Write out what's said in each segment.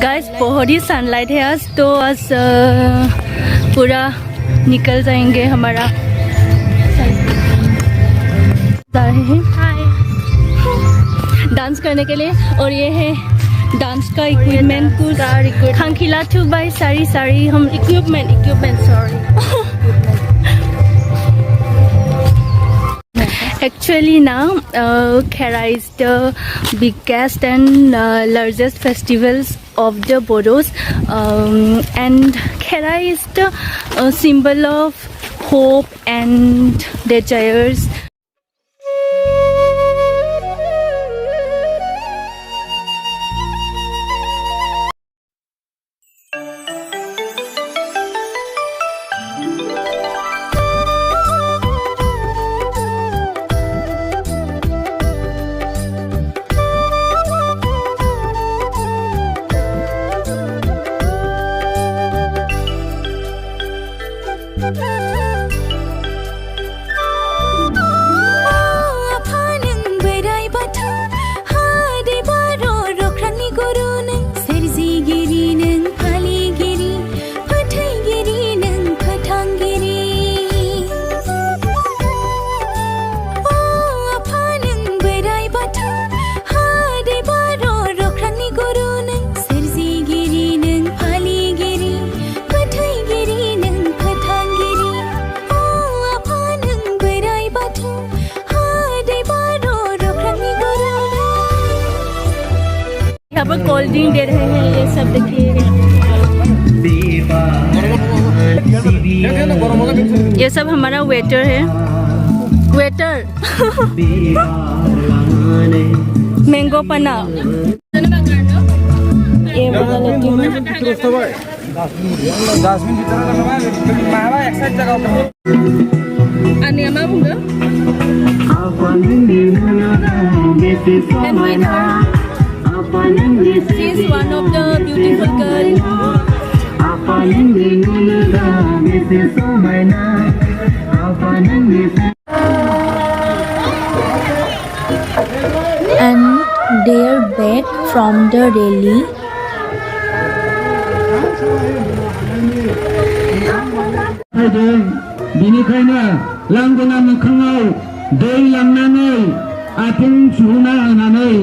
Guys बहुत ही sunlight है आज, तो आज पूरा निकल जाएंगे हमारा। जा रहे हैं डांस करने के लिए, और ये है डांस का इक्विपमेंट कुछ खांखिला टू बाई सारी हम equipment sorry. Actually now Khera is the biggest and largest festivals of the Bodos, and Khera is the symbol of hope and desires. यहाँ पर कोल्ड ड्रिंक दे रहे हैं, ये सब देखिए। ये सब हमारा वेटर है, वेटर। मैंगो पना ये बता लेती हूँ। She is one of the beautiful girls. And they are back from the rally. बिनिखायनो लांगोना मोखाङाव दै लांनानै आथिं सुना होनानै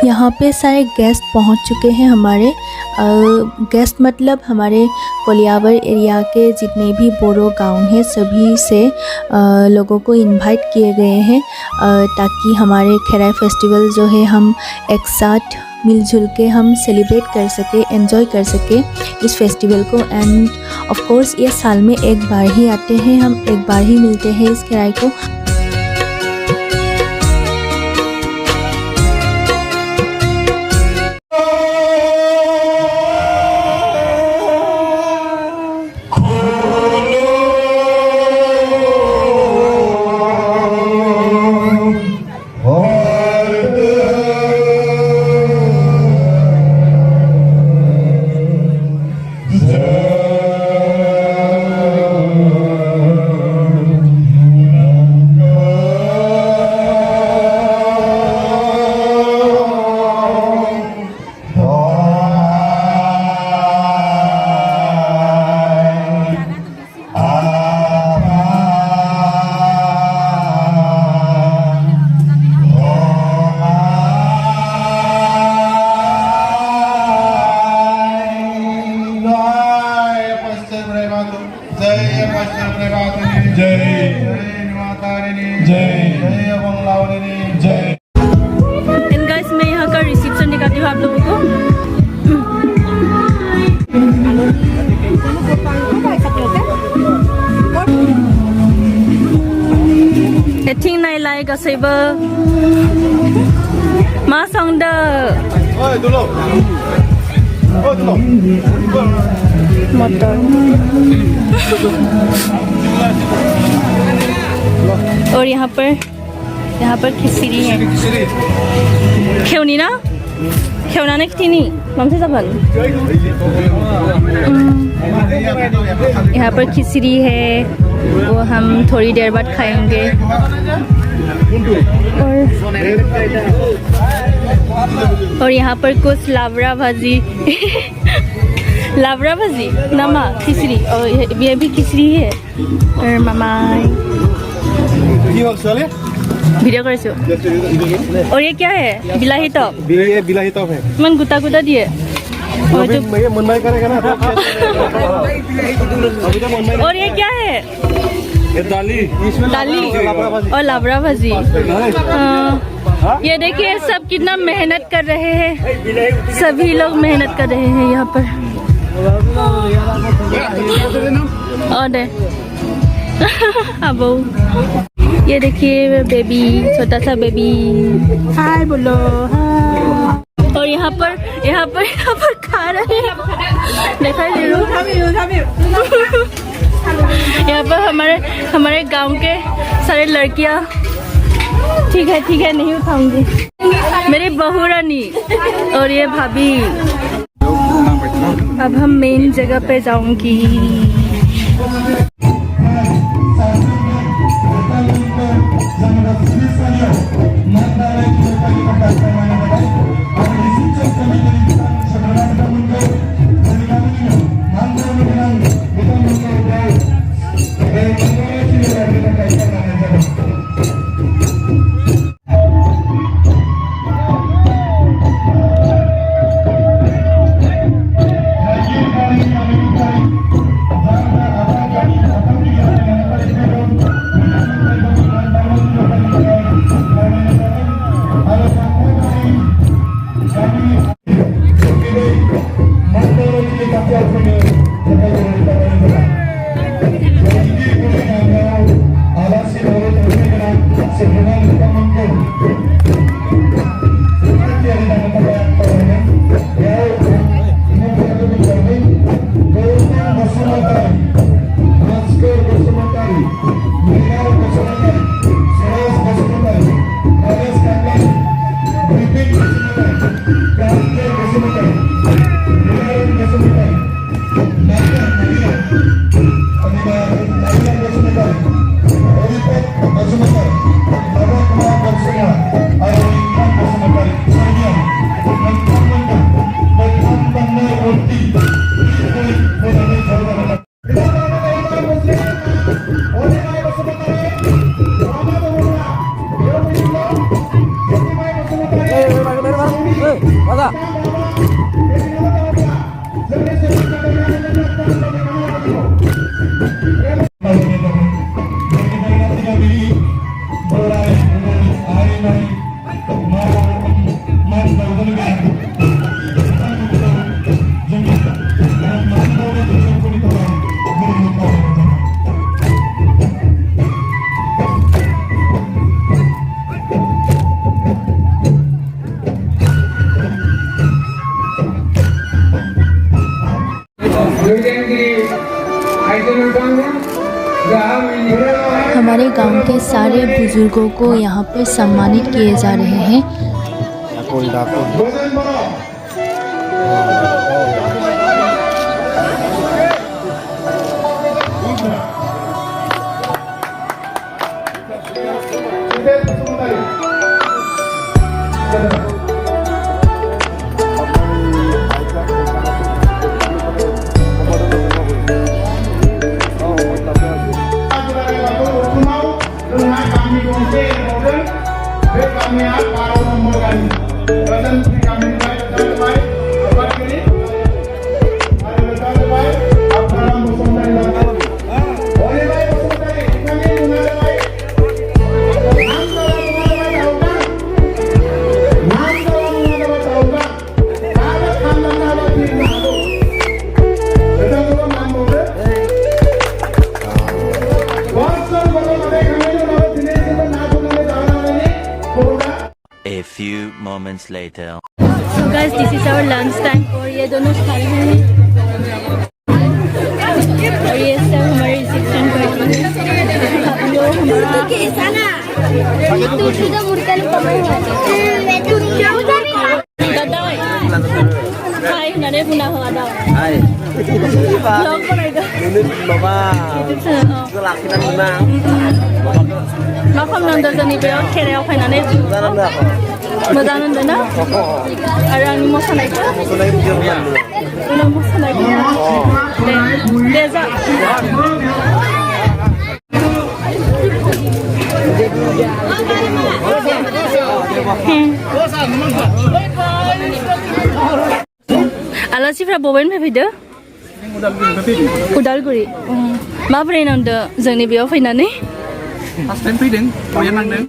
यहाँ पे सारे गेस्ट पहुँच चुके हैं हमारे। गेस्ट मतलब हमारे कोलियाबर एरिया के जितने भी बोरो गांव हैं सभी से लोगों को इनवाइट किए गए हैं, ताकि हमारे खेराई फेस्टिवल जो है हम एक साथ मिलजुल के हम सेलिब्रेट कर सके, एंजॉय कर सके इस फेस्टिवल को। एंड ऑफ कोर्स ये साल में एक बार ही आते हैं, हम एक बार ही मिलते हैं इस खेराई को। गासैबो मा संदो मटर और यहाँ पर खिचड़ी है खेवनी ना खेवनानै खिथिनि मामसे जागोन यहाँ पर खिचड़ी है वो हम थोड़ी देर बाद खाएंगे और यहाँ पर कुछ लावरा भाजी लावरा भाजी नामा खिचड़ी और ये भी खिचड़ी है और मामा वीडियो कर और ये क्या है बिलाही टॉप ये बिलाही टॉप है मन गुता गुता दिए मनमाई करेगा ना और ये क्या है ये दाली और लावरा भाजी ये देखिए सब कितना मेहनत कर रहे हैं सभी लोग मेहनत कर रहे हैं यहाँ पर और अब ये देखिए बेबी छोटा सा बेबी हाय बोलो हाय और यहाँ पर खा रहे हैं देखा यहाँ पर हमारे गांव के सारे लड़कियाँ ठीक है नहीं उठाऊंगी मेरी बहू रानी और ये भाभी अब हम मेन जगह पे जाऊंगी हमारे गांव के सारे बुजुर्गों को यहाँ पे सम्मानित किए जा रहे हैं kami para memulai. moments later. So guys, this is our lunch time और ये दोनों खाली हैं और ये सब हमारे रिसेप्शन पर Hai, nade puna hoa daw. Hai. Vlog ko na ito. Baba. Galak kita muna. Makam nandar sa ni pero kere ako kay nanay. Dalam dah ako. Madanan din na. Arang mo sa nay ko. Kulay Jerman. Ulang mo sa nay ko. Deza. आलासिफ्रा बबेनिफ्राय फैदो उदालगुरि माबोरै नांदो जोंनि बेयाव फैनानै Pas time feeding, kalian nangdeng.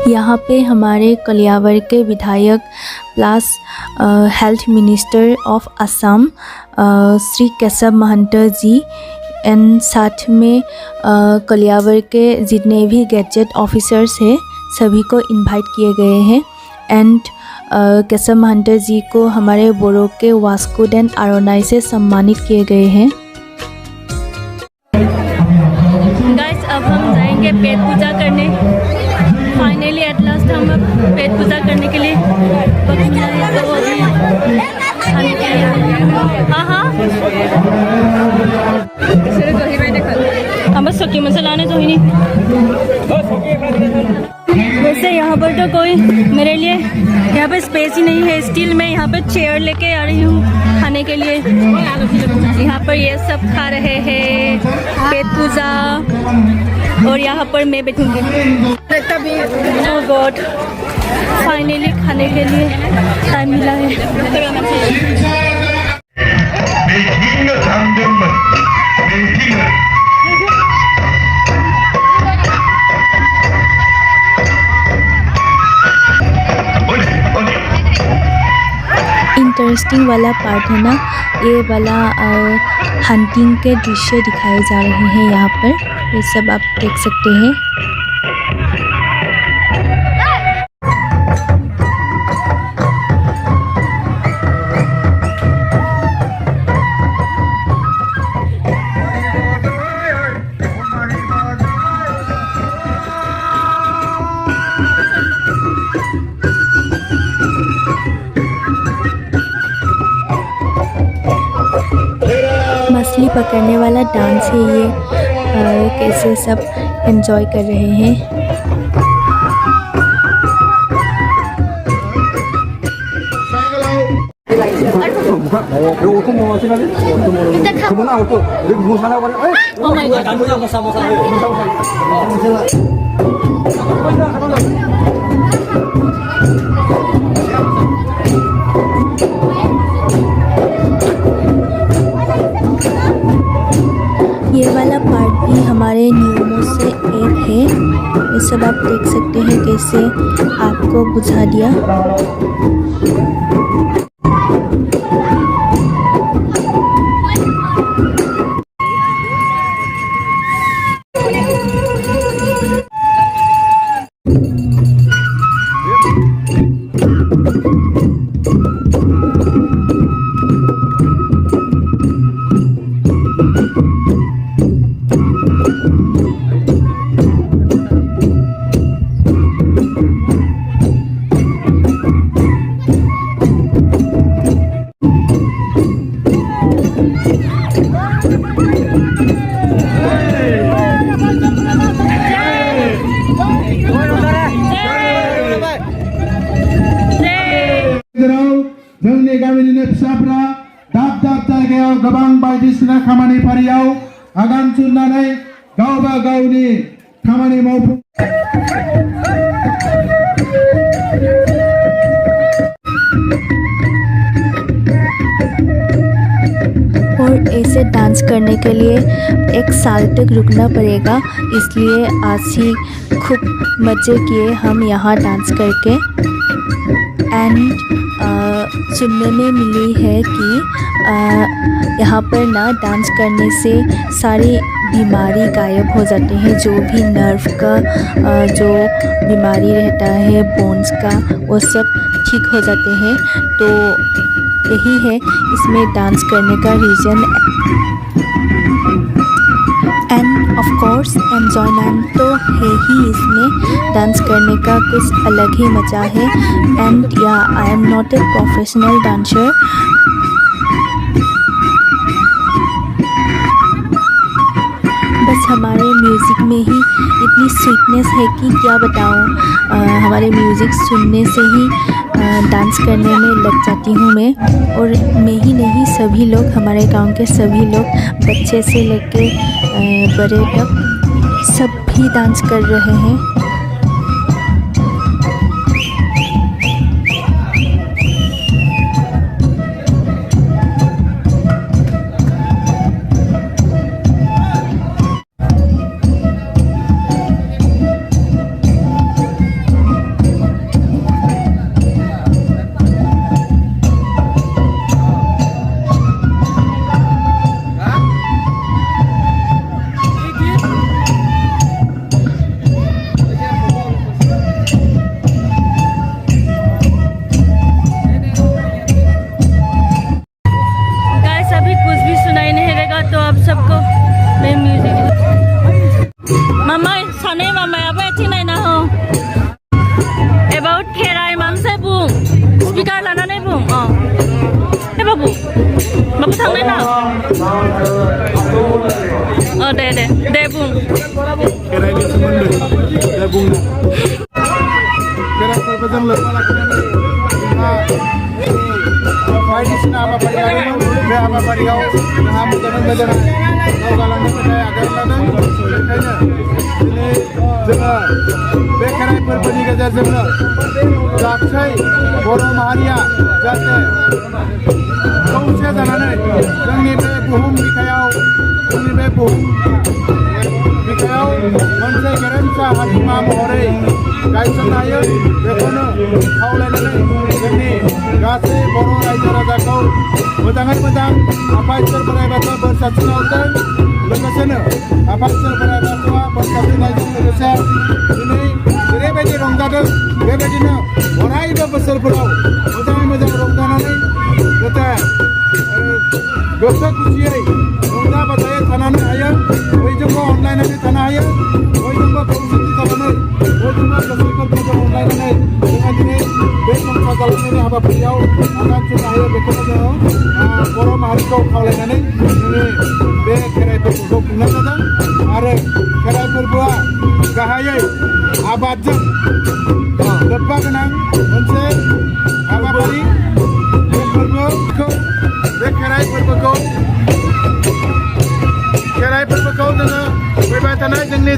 यहाँ पे हमारे कलियाबर के विधायक plus health minister of Assam Shri Keshab Mahanta ji and साथ में कलियाबर के जितने भी गैजेट ऑफिसर्स हैं सभी को इनवाइट किए गए हैं एंड केशव महंत जी को हमारे बोरो के वास्को एंड आरोनाई से सम्मानित किए गए हैं। गाइस अब हम जाएंगे पेट पूजा करने। फाइनली एट लास्ट हम अब पेट पूजा करने के लिए हम बस सकी मसाला आने तो ही नहीं। वैसे यहाँ पर तो कोई मेरे लिए यहाँ पे स्पेस ही नहीं है, स्टिल मैं यहाँ पे चेयर लेके आ रही हूँ खाने के लिए। यहाँ पर ये सब खा रहे हैं पेट पूजा और यहाँ पर मैं बैठूंगी। ओह गॉड, फाइनली खाने के लिए टाइम मिला है। इंटरेस्टिंग वाला पार्ट है ना, ये वाला हंटिंग के दृश्य दिखाए जा रहे हैं यहाँ पर, ये सब आप देख सकते हैं। मछली पकड़ने वाला डांस है ये, कैसे सब एंजॉय कर रहे हैं। Auto mo sila din. Kumuna auto. Gusto na wala. Oh my God. Kamu yang bersama-sama. ये वाला पार्ट भी हमारे नियमों से एक है। ये सब आप देख सकते हैं कैसे आपको बुझा दिया। जोंनि गामिनिनो फिसाफ्रा दाब दाब जायगायाव गोबां बायदिसिना खामानि फारियाव आगान सुरनानै गावबा गावनि खामानि मावफुं और ऐसे डांस करने के लिए 1 साल तक रुकना पड़ेगा, इसलिए आज ही खूब मज़े किए हम यहाँ डांस करके। एंड सुनने में मिली है कि यहाँ पर ना डांस करने से सारी बीमारी गायब हो जाते हैं। जो भी नर्व का जो बीमारी रहता है, बोन्स का, वो सब ठीक हो जाते हैं। तो यही है इसमें डांस करने का reason. End of course enjoyment तो है ही इसमें, डांस करने का कुछ अलग ही मज़ा है। एंड या I am not a professional dancer, बस हमारे म्यूज़िक में ही इतनी स्वीटनेस है कि क्या बताऊँ। हमारे म्यूज़िक सुनने से ही डांस करने में लग जाती हूँ मैं। और मैं ही नहीं, सभी लोग, हमारे गांव के सभी लोग, बच्चे से लेकर बड़े तक सब भी डांस कर रहे हैं। दे बुं खेराइनि सोमोन्दै दे बुंनो खेराइ फोरबोजों लोब्बा लाखिनानै जोंहा बायदिसिना हाबाफारि लादोंमोन। बे हाबाफारियाव जोंहा मोजाङै मोजां दावगालांनो थाखाय आगान लादों। बेनिखायनो दिनै जोङो बे खेराइ फोरबोनि गेजेरजोंनो गासै बर' माहारिया जाहाथे खौसे जानानै जोंनि बे बुहुम बिखायाव मोनसे गेरेमसा हारिमा महरै गायसननो हायो। बेखौनो खावलायनानै जोंनि गासै बर' रायजो राजाखौ मोजाङै मोजां आफा इसोर बोराइ बाथौआ बोर सारस्रिना हरदों। लोगोसेनो आफा इसोर बोराइ बाथौआ बोर सारस्रिनायजों लोगोसे दिनै जेरैबायदि रंजादों बेबायदिनो अरायबो बोसोरफोराव मोजाङै मोजां रंजानानै जाहाथे गोसो खुसियै रंजा बाजायै थानानै हायो, बयजोंबो अनलायनानै थानो हायो, बयजोंबो खौसेथि जानानै बयजोंबो गोसो गोरबोजों अनलायनानै जोंहा दिनै बे संसार जालांनायनि हाबाफारियाव आगान सुरनो हायो। बेखौनो जोङो बर' माहारिखौ खावलायनानै जोंनि बे खेराइ फोरबोखौ खुंनाय जादों। आरो खेराइ फोरबोआ गाहायै आबादजों लोब्बा गोनां मोनसे हाबाफारि। बे फोरबोखौ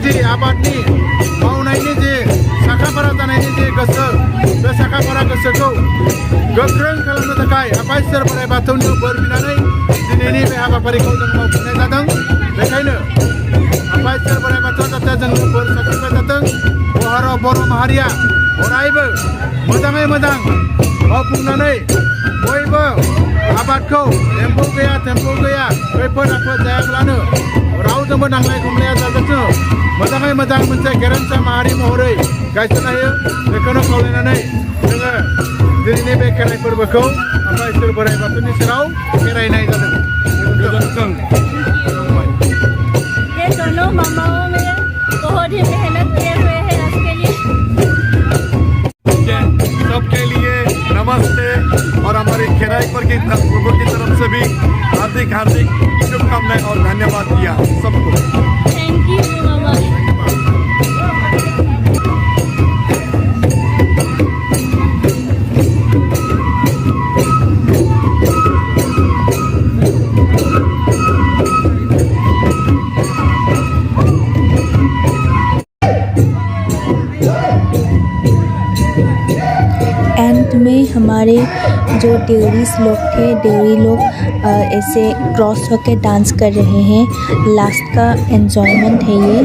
जि आबादनि मावनायनि जि साखाफारा जानायनि जि गोसो बे साखाफारा गोसोखौ गोख्रों खालामनो थाखाय आफा इसोर बोराइ बाथौनि बोर बिनानै दिनैनि बे हाबाफारिखौ जों मावफुंनाय जादों। बेखायनो आफा इसोर बोराइ बाथौआ जाहाथे जोंनो बोर सारस्रिबाय थाथों। बर' माहारिया अरायबो मोजाङै मोजां मावफुंनानै बयबो आबादखौ एम्फौ गैया खैफोद आफोद जायाब्लानो रावजोंबो नांलाय खमलाया जाजाथों मोजाङै मोजां मोनसे गेरेमसा माहारि महरै गायसननो हायो। बेखौनो खावलायनानै जोङो दिनैनि बे खेराइ फोरबोखौ आफा इसोर बोराइ बाथौनि सेराव खेराइनाय जादों। गोजोन्थों। ये दोनों मामाओं में बहुत ही मेहनत किए हुए हैं इसके लिए। सबके लिए नमस्ते और हमारी खेराई पर्व की तरफ से भी हार्दिक शुभकामनाएं और धन्यवाद दिया सबको। Thank you mama. एंड में हमारे जो देवरीज लोग थे, देवरी लोग ऐसे क्रॉस होकर डांस कर रहे हैं। लास्ट का एंजॉयमेंट है ये।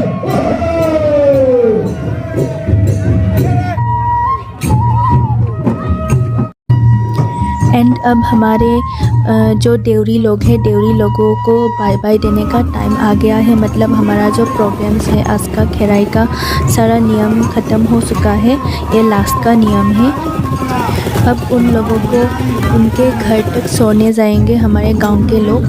एंड अब हमारे जो देवरी लोग हैं, देवरी लोगों को बाय बाय देने का टाइम आ गया है। मतलब हमारा जो प्रोग्राम्स है आज का खेराई का सारा नियम ख़त्म हो चुका है। ये लास्ट का नियम है। अब उन लोगों को उनके घर तक सोने जाएंगे हमारे गांव के लोग।